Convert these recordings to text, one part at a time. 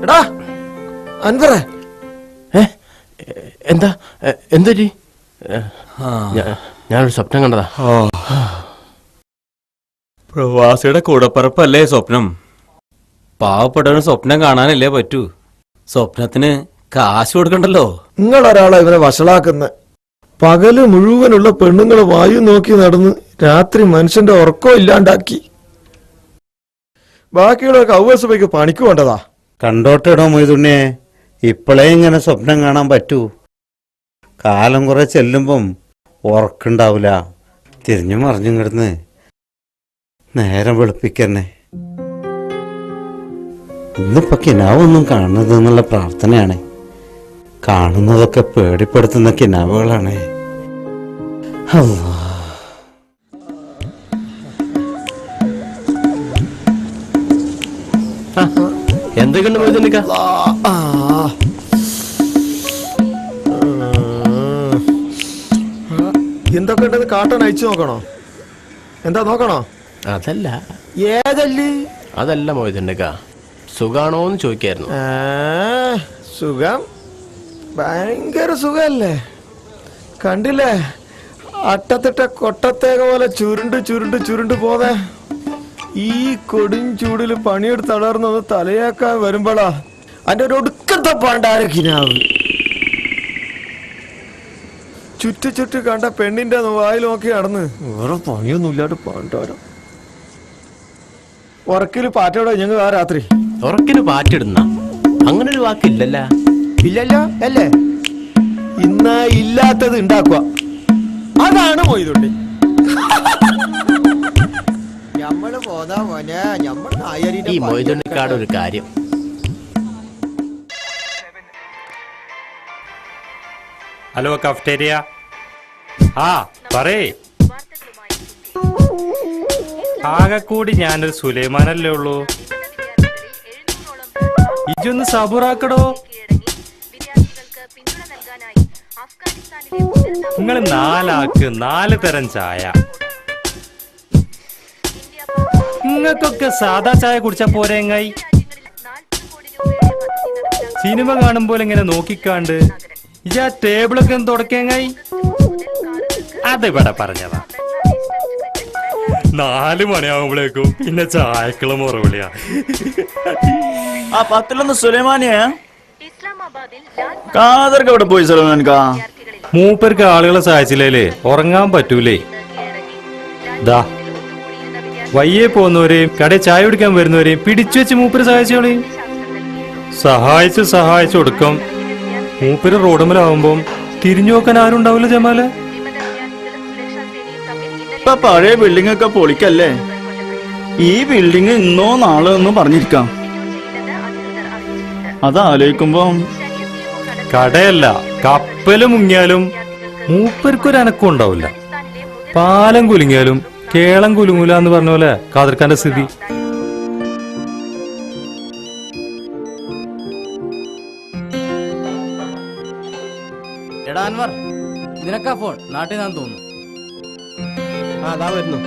എടാ അൻവറേ, എന്താ എന്തൊരു ഞാനൊരു സ്വപ്നം കണ്ടതാ. പ്രവാസിയുടെ കൂടപ്പറപ്പല്ലേ സ്വപ്നം. പാവപ്പെട്ടവന് സ്വപ്നം കാണാനല്ലേ പറ്റൂ. സ്വപ്നത്തിന് കാശ് കൊടുക്കണ്ടല്ലോ. നിങ്ങളൊരാളെ ഇവനെ വഷളാക്കുന്ന. പകല് മുഴുവനുള്ള പെണ്ണുങ്ങൾ വായു നോക്കി നടന്ന് രാത്രി മനുഷ്യന്റെ ഉറക്കം ഇല്ലാണ്ടാക്കി. ബാക്കിയുള്ളവർക്ക് ഔവസഭയ്ക്ക് പണിക്ക് വേണ്ടതാ. കണ്ടോട്ടിടോ മൊയ്തുണ്ണിയെ, ഇപ്പോഴേ ഇങ്ങനെ സ്വപ്നം കാണാൻ പറ്റൂ. കാലം കുറെ ചെല്ലുമ്പം ഉറക്കുണ്ടാവില്ല. തിരിഞ്ഞു മറിഞ്ഞും കിടന്ന് നേരം വെളുപ്പിക്കന്നെ. ഇന്നിപ്പോ കിനാവൊന്നും കാണരുത് എന്നുള്ള പ്രാർത്ഥനയാണ്. കാണുന്നതൊക്കെ പേടിപ്പെടുത്തുന്ന കിനാവുകളാണ്. എന്തൊക്കെയുണ്ട് മൊയ്തുണ്ണിക്ക? എന്തൊക്കെ ഉണ്ടെന്ന് കാട്ടാൻ അയച്ചു നോക്കണോ? എന്താ നോക്കണോ? അതല്ല. ഏതല്ലേ? അതല്ല മൊയ്തുണ്ണിക്ക, സുഖാണോന്ന് ചോദിക്കായിരുന്നു. സുഖം, ഭയങ്കര സുഖല്ലേ. കണ്ടില്ലേ അട്ടത്തിട്ട കൊട്ടത്തേക പോലെ ചുരുണ്ട് ചുരുണ്ട് ചുരുണ്ട് പോന്നെ. ഈ കൊടും ചൂടിൽ പണിയെടുത്ത് തളർന്നൊന്ന് തലയാക്കാൻ വരുമ്പോളാ അതിന്റെ ഒരു ഒടുക്കത്തെ പാണ്ടാരക്കിനാവ്. ചുറ്റി ചുറ്റി കണ്ട പെണ്ണിന്റെ വായിൽ നോക്കി നടന്ന് വേറെ പണിയൊന്നും ഇല്ലാണ്ട് പാണ്ടാരം. ഉറക്കില് പാറ്റോടെ ഞങ്ങൾ ആ രാത്രി ഉറക്കിന് പാറ്റിടുന്ന അങ്ങനെ ഒരു വാക്കില്ലല്ല. ഇല്ലല്ലോ അല്ലേ? ഇന്ന ഇല്ലാത്തത് ഉണ്ടാക്കുക, അതാണ് മൊയ്തുണ്ണി. ഞമ്മള് പോതാ മോനെ, ഞമ്മൾ ഈ മൊയ്തുണ്ണിക്കാട് ഒരു കാര്യം. Hello cafeteria. പറയേ. ആകെ കൂടി ഞാനൊരു സുലൈമാനല്ലേ ഉള്ളൂ. ഇജൊന്ന് സബുറാക്കടോ. നിങ്ങൾ 4 ആൾക്ക് 4 തരം ചായ. നിങ്ങൾക്കൊക്കെ സാധാ ചായ കുടിച്ചാ പോരെങ്ങായി. സിനിമ കാണുമ്പോൾ ഇങ്ങനെ നോക്കിക്കാണ്ട് ഇജാ ടേബിളൊക്കെ ഒന്ന് തുടക്കേങ്ങായി. അതിവിടെ പറഞ്ഞതാ. 4 മണിയാവുമ്പോഴേക്കും പിന്നെ ചായക്കുള്ള മുറവിളിയാ. ആ 10 സുലൈമാനിയെ കാതർക്ക് എവിടെ പോയി സുലൈമാനിക്കാ? മൂപ്പർക്ക് ആളുകളെ സഹായിച്ചില്ലേ ഉറങ്ങാൻ പറ്റൂലേ. ദാ വയ്യേ പോകുന്നവരെയും കടയിൽ ചായ കുടിക്കാൻ വരുന്നവരെയും പിടിച്ചു വെച്ച് മൂപ്പര് സഹായിച്ചോളി. സഹായിച്ചു കൊടുക്കും. മൂപ്പര് റോഡുമലാവുമ്പം തിരിഞ്ഞു നോക്കാൻ ആരും ഉണ്ടാവില്ല ജമാല്. ഇപ്പൊ പഴയ ബിൽഡിംഗ് ഒക്കെ പൊളിക്കല്ലേ. ഈ ബിൽഡിംഗ് ഇന്നോ നാളെ ഒന്നും പറഞ്ഞിരിക്കാം. അതാലോചിക്കുമ്പോ കടയല്ല കപ്പല് മുങ്ങിയാലും മൂപ്പർക്കൊരു അനക്കം ഉണ്ടാവില്ല. പാലം കുലുങ്ങിയാലും കേളം കുലുങ്ങൂല എന്ന് പറഞ്ഞ പോലെ കാദർഖാന്റെ സ്ഥിതി. എടാ അൻവർ, നിനക്കാ ഫോൺ? നാട്ടിൽ നിന്നാന്ന് തോന്നുന്നു. അതാ വരുന്നു.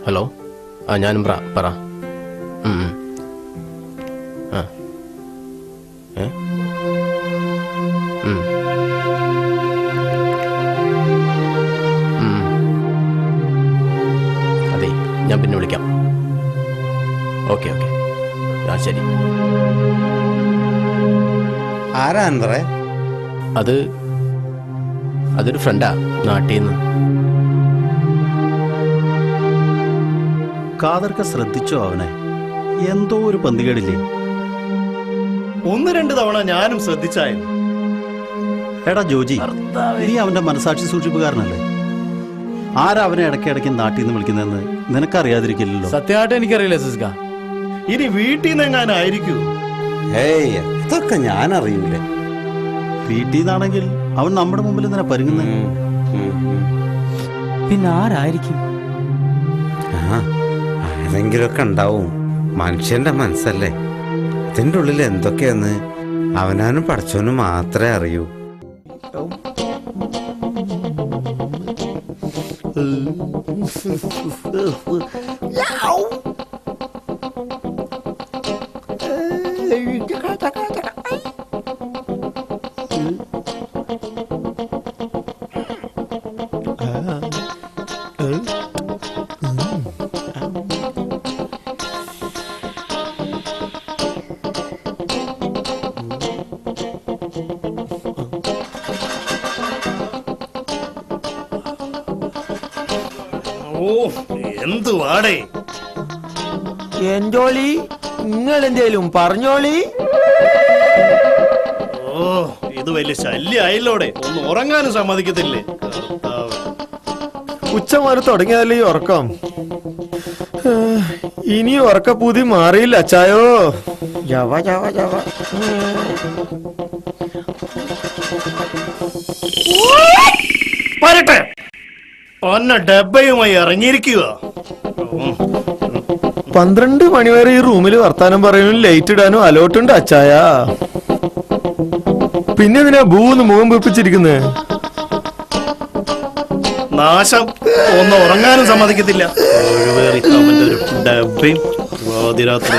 ഹലോ, ഞാനും പറ. അതെ, ഞാൻ പിന്നെ വിളിക്കാം. ഓക്കെ ശരി. ആരാ അൻവറേ? അതൊരു ഫ്രണ്ടാ നാട്ടിൽ നിന്ന്. കാതർക്ക ശ്രദ്ധിച്ചോ അവനെ? എന്തോ ഒരു പന്തികേടില്ലേ? 1-2 തവണ ഞാനും ശ്രദ്ധിച്ചായിരുന്നു. എടാ ജോജി, നീ അവന്റെ മനസാക്ഷി സൂക്ഷിപ്പുകാരനല്ലേ? ആരാ അവനെ ഇടയ്ക്കിടയ്ക്ക് നാട്ടിൽ നിന്ന് വിളിക്കുന്നതെന്ന് നിനക്കറിയാതിരിക്കില്ലല്ലോ. സത്യമായിട്ട് എനിക്കറിയില്ല സിസ്ക. ഇനി വീട്ടിൽ നിന്ന് എങ്ങാനായിരിക്കൂ? ഏയ്, അതൊക്കെ ഞാൻ അറിയൂലേ. വീട്ടിൽ നിന്നാണെങ്കിൽ അവൻ നമ്മുടെ മുമ്പിൽ തന്നെ പരുങ്ങുന്ന. പിന്നെ ആരായിരിക്കും? ആരെങ്കിലുമൊക്കെ ഉണ്ടാവും. മനുഷ്യന്റെ മനസ്സല്ലേ, അതിൻ്റെ ഉള്ളിൽ എന്തൊക്കെയാന്ന് അവനാനും പഠിച്ചവനും മാത്രമേ അറിയൂ. എന്തുവാടേ എന്തോളി നിങ്ങൾ എന്തേലും പറഞ്ഞോളി. ഓ ഇത് വലിയ ശല്യായല്ലോടെ, ഒന്ന് ഉറങ്ങാനും സമ്മതിക്കത്തില്ലേ. ഉച്ചമാര് തുടങ്ങിയാലേ ഈ ഉറക്കം. ഇനി ഉറക്കപ്പൂതി മാറിയില്ല അച്ചായോ. Java Java Java. വരട്ടെ, ഒന്ന ഡബ്ബയുമായി ഇറങ്ങിയിരിക്കുക. 12 മണിവരെ ഈ റൂമിൽ വർത്താനം പറയാനും ലൈറ്റ് ഇടാനും അലോട്ടുണ്ട് അച്ചായ. പിന്നെ ഇതിനാ ഭൂന്ന് മുഖം വീർപ്പിച്ചിരിക്കുന്നത്. നാശം, ഒന്ന് ഉറങ്ങാനും സമ്മതിക്കത്തില്ല. അവന്റെ ഒരു ഡബ്ബയും പാതിരാത്രി.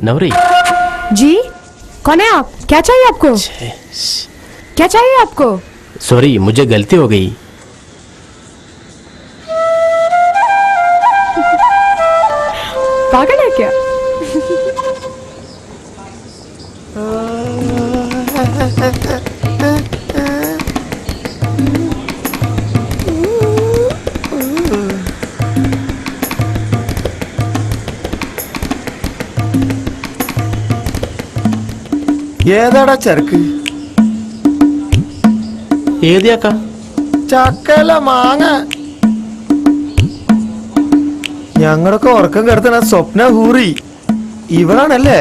नवरी जी, कौन है आप? क्या चाहिए आपको? क्या चाहिए आपको? सॉरी, मुझे गलती हो गई. पागल है क्या? ഏതാടാ ചരക്ക്? ഏതിയാക്കാ? ചക്കല മാങ്ങ. ഞങ്ങളൊക്കെ ഉറക്കം കിടത്തണ സ്വപ്ന ഹൂറി ഇവളാണല്ലേ?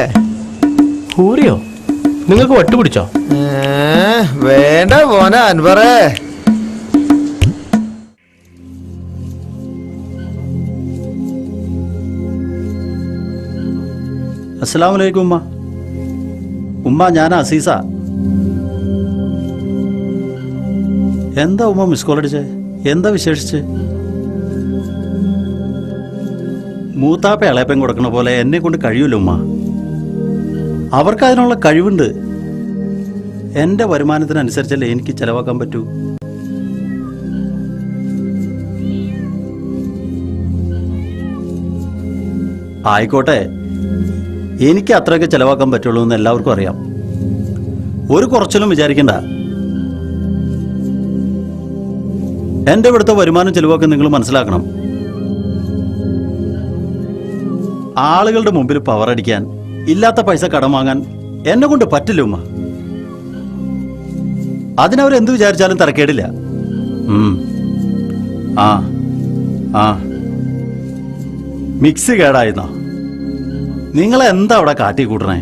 ഹൂറിയോ? നിങ്ങൾക്ക് വട്ടുപിടിച്ചോ? വേണ്ട പോന അൻവറേ. അസ്സലാമലൈക്കും ഉമ്മ. ഉമ്മ, ഞാൻ അസീസ. എന്താ ഉമ്മ മിസ് കോൾ അടിച്ചേ? എന്താ വിശേഷിച്ച്? മൂത്താപ്പ ഇളയപ്പൻ കൊടുക്കണ പോലെ എന്നെ കൊണ്ട് കഴിയൂല ഉമ്മ. അവർക്ക് അതിനുള്ള കഴിവുണ്ട്. എൻ്റെ വരുമാനത്തിനനുസരിച്ചല്ലേ എനിക്ക് ചെലവാക്കാൻ പറ്റൂ. ആയിക്കോട്ടെ, എനിക്ക് അത്രയൊക്കെ ചെലവാക്കാൻ പറ്റുള്ളൂ എന്ന് എല്ലാവർക്കും അറിയാം. ഒരു കുറച്ചിലും വിചാരിക്കണ്ട. എൻ്റെ ഇവിടുത്തെ വരുമാനം ചെലവൊക്കെ നിങ്ങൾ മനസ്സിലാക്കണം. ആളുകളുടെ മുമ്പിൽ പവർ അടിക്കാൻ, ഇല്ലാത്ത പൈസ കടം വാങ്ങാൻ എന്നെ കൊണ്ട് പറ്റില്ല ഉമ്മ. അതിനവരെന്ത് വിചാരിച്ചാലും തരക്കേടില്ല. ആ ആ മിക്സി കേടായിരുന്നോ? നിങ്ങളെന്താ അവിടെ കാട്ടി കൂട്ടണേ?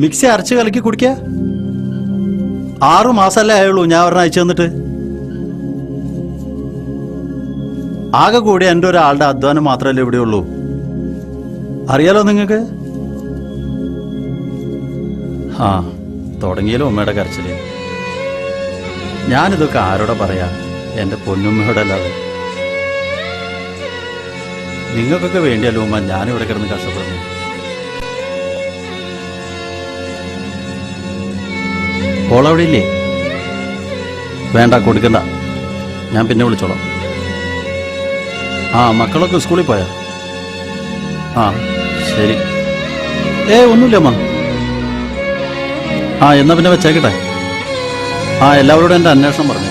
മിക്സി അരച്ച് കലക്കി കുടിക്ക. 6 മാസമല്ലേ ആയുള്ളൂ ഞാൻ ഒരെണ്ണം അയച്ചു തന്നിട്ട്. ആകെ കൂടി എൻ്റെ ഒരാളുടെ അധ്വാനം മാത്രമല്ലേ ഇവിടെ ഉള്ളൂ. അറിയാലോ നിങ്ങൾക്ക്. ആ തുടങ്ങിയാലോ ഉമ്മയുടെ കരച്ചില്. ഞാനിതൊക്കെ ആരോടെ പറയാ? എൻ്റെ പൊന്നുമ്മയോടല്ലാതെ. നിങ്ങൾക്കൊക്കെ വേണ്ടിയല്ലോ ഉമ്മ ഞാനിവിടെ കിടന്ന് കഷ്ടപ്പെടുന്നു. കോളവിടെ ഇല്ലേ? വേണ്ട, കൊടുക്കണ്ട, ഞാൻ പിന്നെ വിളിച്ചോളാം. ആ മക്കളൊക്കെ സ്കൂളിൽ പോയാ? ആ ശരി. ഒന്നുമില്ല അമ്മ. ആ എന്നാ പിന്നെ വെച്ചേക്കട്ടെ. ആ എല്ലാവരോടും എൻ്റെ അന്വേഷണം പറഞ്ഞു.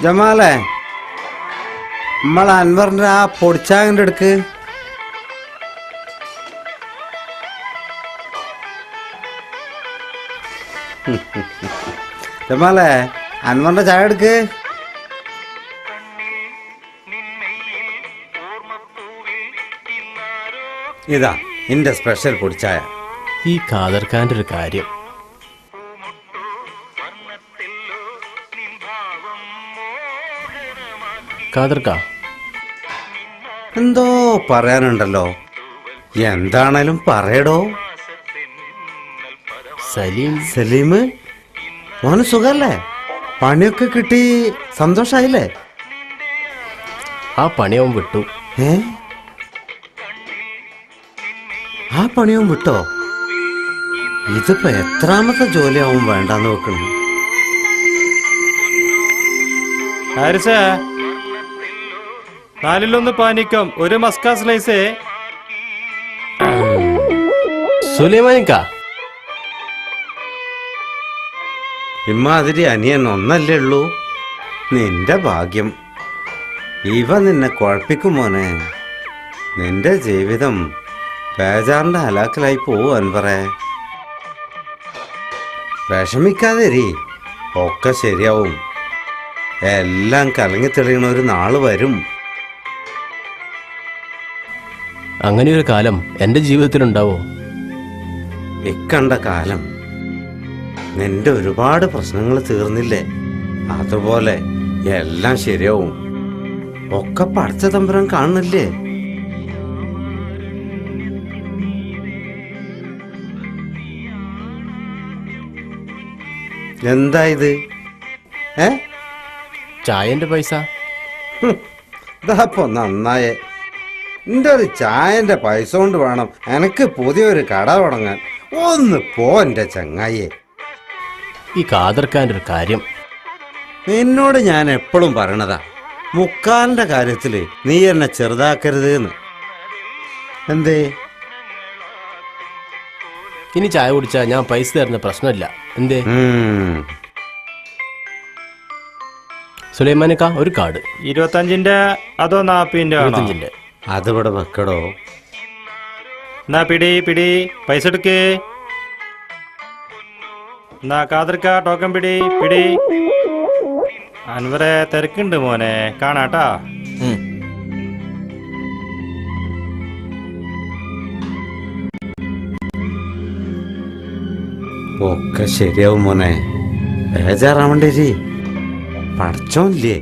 ജമാലേ, നമ്മളെ അൻവറിന്റെ ആ പൊടിച്ചാകന്റെ അടുക്ക്. ജമാലേ, അൻവറിന്റെ ചായ എടുക്ക്. ഇതാ എന്റെ സ്പെഷ്യൽ പൊടിച്ചായ. ഈ ഖാദർഖാന്റെ ഒരു കാര്യം. ഖാദർക്ക എന്തോ പറയാനുണ്ടല്ലോ. എന്താണേലും പറയടോ. സലീം മോന് സുഖല്ലേ? പണിയൊക്കെ കിട്ടി സന്തോഷായില്ലേ? ആ പണിയവൻ വിട്ടു. ആ പണിയും വിട്ടോ? ഇതിപ്പോ എത്രാമത്തെ ജോലിയാവും വേണ്ടാന്ന് വെക്കണം. ഹാരിസേ, 4-1 പാനിക്കം, 1 മസ്ക സ്ലൈസേ. സുലൈമാനിക്ക, ഇമ്മാതിരി അനിയൻ ഒന്നല്ലേ ഉള്ളൂ. നിന്റെ ഭാഗ്യം. ഇവ നിന്നെ കുഴപ്പിക്കും മോനെ. നിന്റെ ജീവിതം ബേജാറിന്റെ ഹലാക്കിലായി പോവാൻ പറ. വിഷമിക്കാതെ ഒക്കെ ശരിയാവും. എല്ലാം കലങ്ങി തെളിയണ ഒരു നാള് വരും. അങ്ങനെ ഒരു കാലം എന്റെ ജീവിതത്തിലുണ്ടാവോ? ഇക്കണ്ട കാലം നിന്റെ ഒരുപാട് പ്രശ്നങ്ങൾ തീർന്നില്ലേ? അതുപോലെ എല്ലാം ശരിയാവും. ഒക്കെ പടച്ച തമ്പുരാൻ കാണുന്നില്ലേ? എന്താ ഇത്? ചായന്റെ പൈസ ഇതാപ്പോ നന്നായേ. എന്റെ ഒരു ചായന്റെ പൈസ കൊണ്ട് വേണം എനക്ക് പുതിയൊരു കട തുടങ്ങാൻ. ഒന്ന് പോ എന്റെ ചങ്ങായേ. ഈ ഖാദർഖാന്റെ ഒരു കാര്യം നിന്നോട് ഞാൻ എപ്പോഴും പറയണതാ, മുക്കാലിന്റെ കാര്യത്തില് നീ എന്നെ ചെറുതാക്കരുത് എന്ന്. എന്തേ? ഇനി ചായ കുടിച്ചാ ഞാൻ പൈസ തരുന്ന പ്രശ്നമില്ല. എന്തേ? സുലൈമാനിക്ക, ഒരു കാർഡ്. 25-ന്റെ അതോ 40-ന്റെ? അതിവിടെ വെക്കടോ. എന്നാ പിടി പൈസ എടുക്കേ. എന്നാ ഖാദർക്ക ടോക്കൺ പിടി. അൻവറെ തിരക്കുണ്ട് മോനെ, കാണാട്ടാ. ഒക്കെ ശരിയാവും മോനെ, ബേജാറാവണ്ടേ. പടച്ചോല്ലേ.